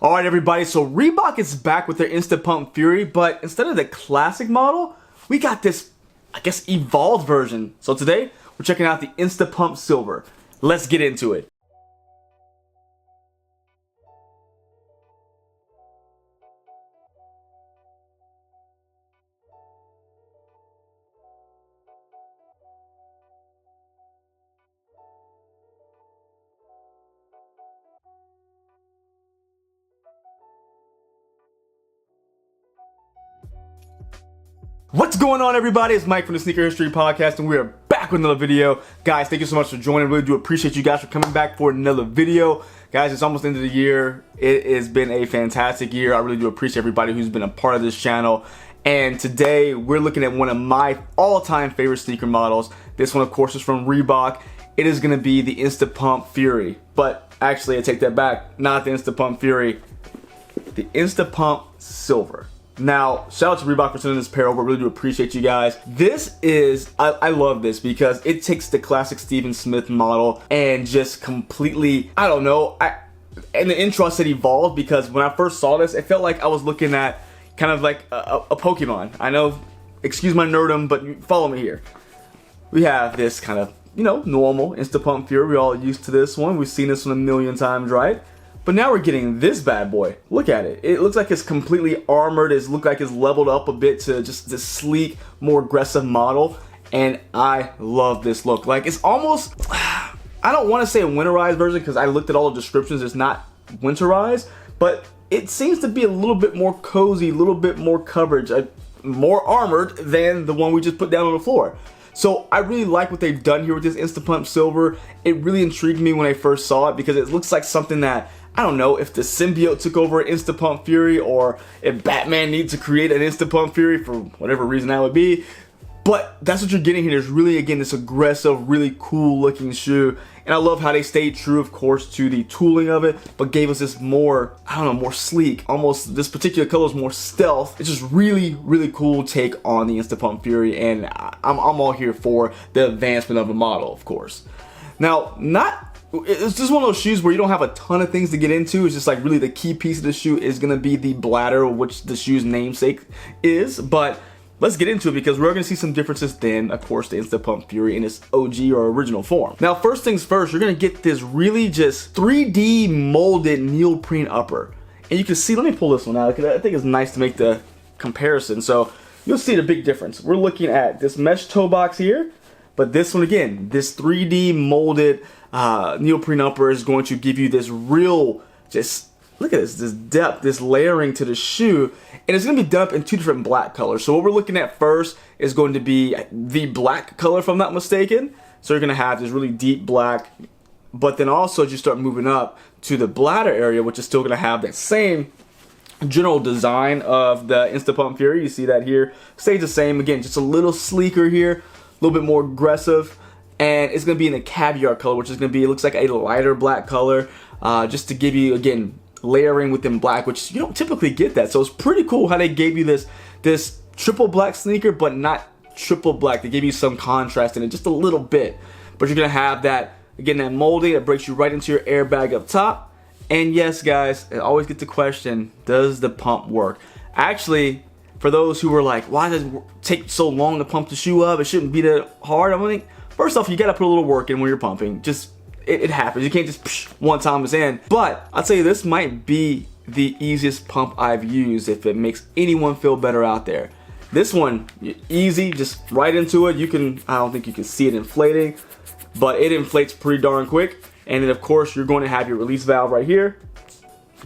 Alright everybody, so Reebok is back with their Insta Pump Fury, but instead of the classic model, we got this, I guess, evolved version. So today, we're checking out the Insta Pump Silver. Let's get into it. What's going on, everybody? It's Mike from the Sneaker History Podcast, and we are back with another video. Guys, thank you so much for joining. I really do appreciate you guys for coming back for another video. Guys, it's almost the end of the year. It has been a fantastic year. I really do appreciate everybody who's been a part of this channel. And today, we're looking at one of my all-time favorite sneaker models. This one, of course, is from Reebok. It is going to be the Insta Pump Fury. But actually, I take that back. Not the Insta Pump Fury. The Insta Pump Silver. Now, shout out to Reebok for sending this pair over. I really do appreciate you guys. This is, I love this because it takes the classic Steven Smith model and just completely, I don't know, in the intro I said evolved because when I first saw this, it felt like I was looking at kind of like a Pokemon. I know, excuse my nerdum, but follow me here. We have this kind of, you know, normal Insta Pump Fury. We're all used to this one. We've seen this one a million times, right? But now we're getting this bad boy. Look at it. It looks like it's completely armored. It looks like it's leveled up a bit to just this sleek, more aggressive model. And I love this look. Like, it's almost, I don't want to say a winterized version because I looked at all the descriptions. It's not winterized, but it seems to be a little bit more cozy, a little bit more coverage, more armored than the one we just put down on the floor. So I really like what they've done here with this Insta Pump Silver. It really intrigued me when I first saw it because it looks like something that, I don't know, if the symbiote took over Insta Pump Fury or if Batman needs to create an Insta Pump Fury for whatever reason that would be. But that's what you're getting here. There's really, again, this aggressive, really cool looking shoe. And I love how they stayed true, of course, to the tooling of it, but gave us this more, I don't know, more sleek. Almost, this particular color is more stealth. It's just really, really cool take on the Insta Pump Fury. And I'm all here for the advancement of the model, of course. Now, it's just one of those shoes where you don't have a ton of things to get into. It's just like really the key piece of the shoe is going to be the bladder, which the shoe's namesake is. But let's get into it because we're going to see some differences than, of course, the Insta Pump Fury in its OG or original form. Now, first things first, you're going to get this really just 3D molded neoprene upper. And you can see, let me pull this one out because I think it's nice to make the comparison. So you'll see the big difference. We're looking at this mesh toe box here, but this one again, this 3D molded neoprene upper is going to give you this real, just look at this depth, this layering to the shoe, and it's going to be done up in two different black colors. So what we're looking at first is going to be the black color, if I'm not mistaken. So you're going to have this really deep black, but then also as you start moving up to the bladder area, which is still going to have that same general design of the Insta Pump Fury. You see that here, stays the same. Again, just a little sleeker here, a little bit more aggressive. And it's going to be in the caviar color, which is going to be, it looks like a lighter black color, just to give you, again, layering within black, which you don't typically get that. So it's pretty cool how they gave you this triple black sneaker, but not triple black. They gave you some contrast in it, just a little bit. But you're going to have that, again, that molding that breaks you right into your airbag up top. And yes, guys, I always get the question, does the pump work? Actually, for those who were like, why does it take so long to pump the shoe up? It shouldn't be that hard. I'm like, first off, you gotta put a little work in when you're pumping. Just, it happens. You can't just one time it's in. But I'll tell you, this might be the easiest pump I've used if it makes anyone feel better out there. This one, easy, just right into it. I don't think you can see it inflating, but it inflates pretty darn quick. And then of course, you're going to have your release valve right here.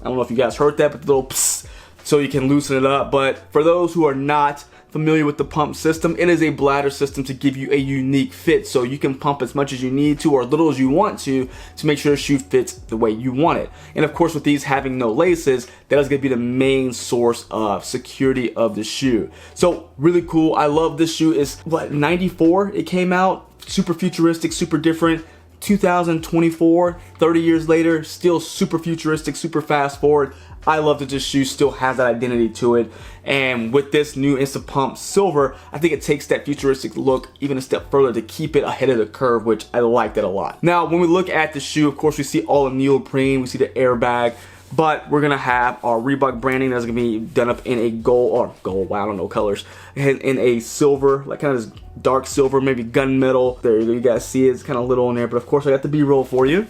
I don't know if you guys heard that, but the little psst, so you can loosen it up. But for those who are not familiar with the pump system, it is a bladder system to give you a unique fit, so you can pump as much as you need to or as little as you want to make sure the shoe fits the way you want it. And of course, with these having no laces, that is going to be the main source of security of the shoe. So really cool. I love this shoe. It's what, 94 it came out, super futuristic, super different. 2024, 30 years later, still super futuristic, super fast forward. I love that this shoe still has that identity to it. And with this new Insta Pump Silver, I think it takes that futuristic look even a step further to keep it ahead of the curve, which I like that a lot. Now, when we look at the shoe, of course, we see all the neoprene, we see the airbag, But we're gonna have our Reebok branding that's gonna be done up in a gold, wow, I don't know colors, in a silver, like kind of this dark silver, maybe gunmetal. There you go, you guys see it, it's kind of little in there, but of course I got the B-roll for you.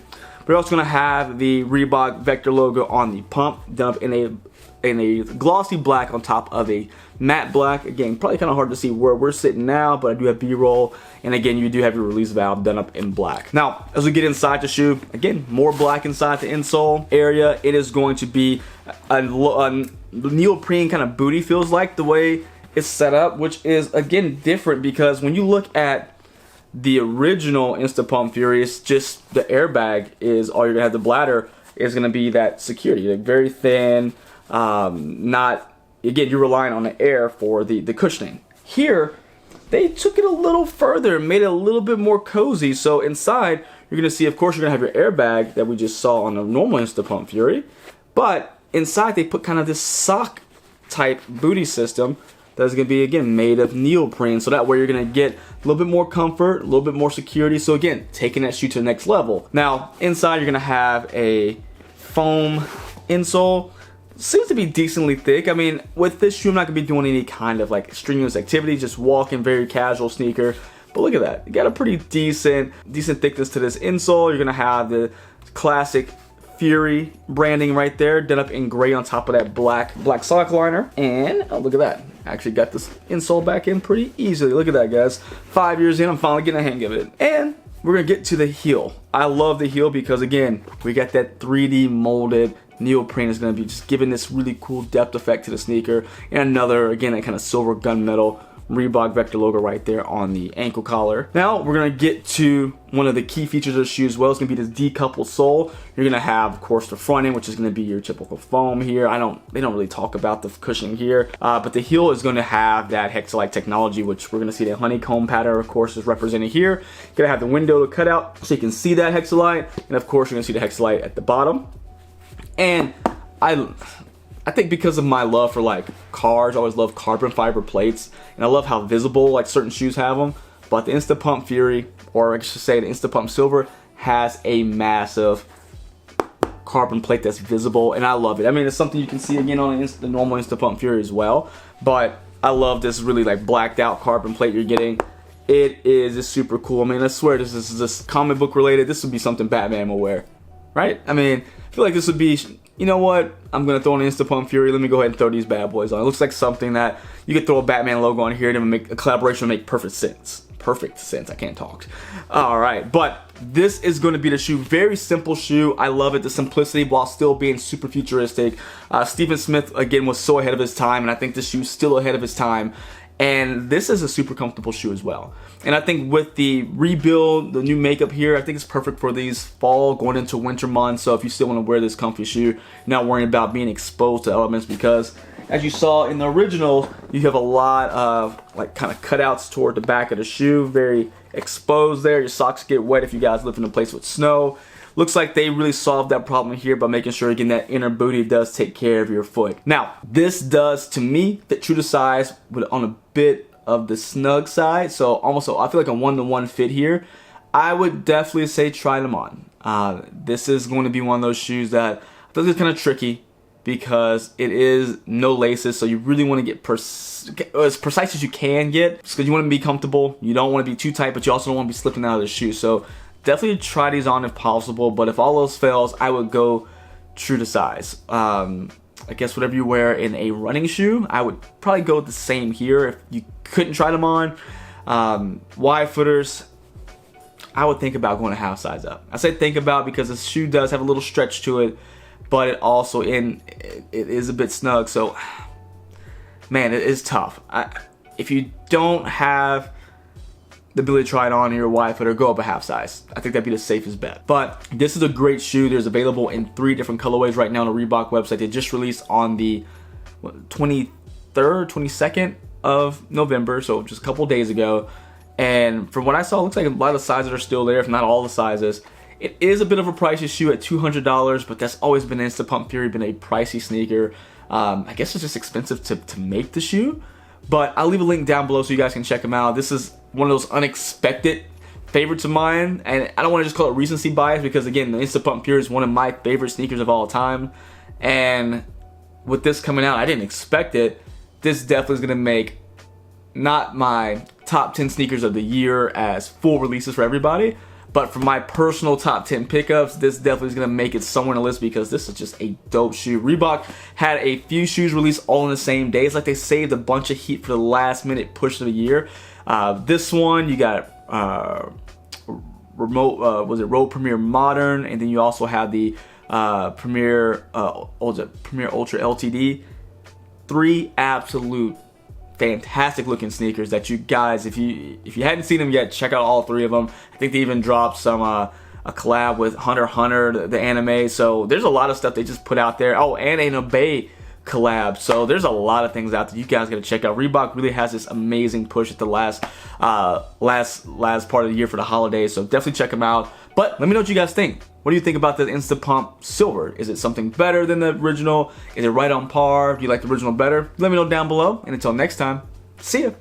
We're also gonna have the Reebok Vector logo on the pump, done up in a glossy black on top of a matte black. Again, probably kind of hard to see where we're sitting now, but I do have B-roll, and again, you do have your release valve done up in black. Now, as we get inside the shoe, again, more black inside the insole area. It is going to be a neoprene kind of booty, feels like the way it's set up, which is again different because when you look at the original Insta Pump Fury, it's just the airbag is all you're gonna have. The bladder is gonna be that security, like very thin. Not, again, you're relying on the air for the cushioning. Here, they took it a little further and made it a little bit more cozy. So inside, you're gonna see, of course, you're gonna have your airbag that we just saw on the normal Insta Pump Fury, but inside they put kind of this sock type booty system that's gonna be, again, made of neoprene, so that way you're gonna get a little bit more comfort, a little bit more security. So again, taking that shoe to the next level. Now, inside you're gonna have a foam insole. Seems to be decently thick. I mean, with this shoe, I'm not gonna be doing any kind of like strenuous activity, just walking, very casual sneaker. But look at that, you got a pretty decent thickness to this insole. You're gonna have the classic Fury branding right there, done up in gray on top of that black sock liner. And oh, look at that, actually got this insole back in pretty easily. Look at that, guys. 5 years in, I'm finally getting a hang of it. And we're gonna get to the heel. I love the heel because again, we got that 3D molded neoprene is going to be just giving this really cool depth effect to the sneaker. And another, again, that kind of silver gunmetal Reebok Vector logo right there on the ankle collar. Now we're going to get to one of the key features of the shoe as well. It's going to be this decoupled sole. You're going to have, of course, the front end, which is going to be your typical foam here. They don't really talk about the cushioning here, but the heel is going to have that hexalite technology, which we're going to see the honeycomb pattern, of course, is represented here. You're going to have the window to cut out so you can see that hexalite, and of course, you're going to see the hexalite at the bottom. And I think because of my love for like cars, I always love carbon fiber plates, and I love how visible like certain shoes have them. But the Insta Pump Fury, or I should say the Insta Pump Silver, has a massive carbon plate that's visible, and I love it. I mean, it's something you can see again on the normal Insta Pump Fury as well, but I love this really like blacked out carbon plate you're getting. It is just super cool. I mean, I swear this is just comic book related. This would be something Batman will wear, right? I mean, I feel like this would be, you know what, I'm going to throw an Insta Pump Fury, let me go ahead and throw these bad boys on. It looks like something that you could throw a Batman logo on here and make a collaboration would make perfect sense. Perfect sense, I can't talk. Alright, but this is going to be the shoe. Very simple shoe. I love it, the simplicity while still being super futuristic. Stephen Smith, again, was so ahead of his time, and I think this shoe's still ahead of his time. And this is a super comfortable shoe as well. And I think with the rebuild, the new makeup here, I think it's perfect for these fall going into winter months. So if you still want to wear this comfy shoe, not worrying about being exposed to elements, because as you saw in the original, you have a lot of like kind of cutouts toward the back of the shoe, very exposed there. Your socks get wet if you guys live in a place with snow. Looks like they really solved that problem here by making sure, again, that inner booty does take care of your foot. Now, this does, to me, fit true to size, but on a bit of the snug side. So almost, I feel like a 1-to-1 fit here. I would definitely say try them on. This is going to be one of those shoes that I think is kind of tricky because it is no laces. So you really want to get as precise as you can get, because you want to be comfortable. You don't want to be too tight, but you also don't want to be slipping out of the shoe. So definitely try these on if possible, but if all else fails, I would go true to size. I guess whatever you wear in a running shoe, I would probably go with the same here if you couldn't try them on. Wide footers, I would think about going a half size up. I say think about because the shoe does have a little stretch to it, but it also it is a bit snug. So, man, it is tough. If you don't have the ability to try it on in your wide foot, or go up a half size, I think that'd be the safest bet. But this is a great shoe. There's available in 3 different colorways right now on the Reebok website. They just released on the 23rd, 22nd of November, so just a couple days ago. And from what I saw, it looks like a lot of the sizes are still there, if not all the sizes. It is a bit of a pricey shoe at $200, but that's always been Insta Pump Fury, been a pricey sneaker. I guess it's just expensive to make the shoe, but I'll leave a link down below so you guys can check them out. This is one of those unexpected favorites of mine, and I don't want to just call it recency bias because, again, the Insta Pump Fury is one of my favorite sneakers of all time, And with this coming out, I didn't expect it. This definitely is going to make not my top 10 sneakers of the year as full releases for everybody, but for my personal top 10 pickups, this definitely is going to make it somewhere in the list because this is just a dope shoe. Reebok had a few shoes released all in the same day. It's like they saved a bunch of heat for the last minute push of the year. This one, you got Road Premier Modern, and then you also have the Premier Ultra LTD. 3 absolute fantastic looking sneakers that you guys, if you hadn't seen them yet, check out all 3 of them. I think they even dropped some a collab with Hunter x Hunter, the anime. So there's a lot of stuff they just put out there. Oh, and an Obey collab. So there's a lot of things out there you guys gotta check out. Reebok really has this amazing push at the last part of the year for the holidays. So definitely check them out. But let me know what you guys think. What do you think about the Insta Pump Silver? Is it something better than the original? Is it right on par? Do you like the original better? Let me know down below. And until next time, see ya.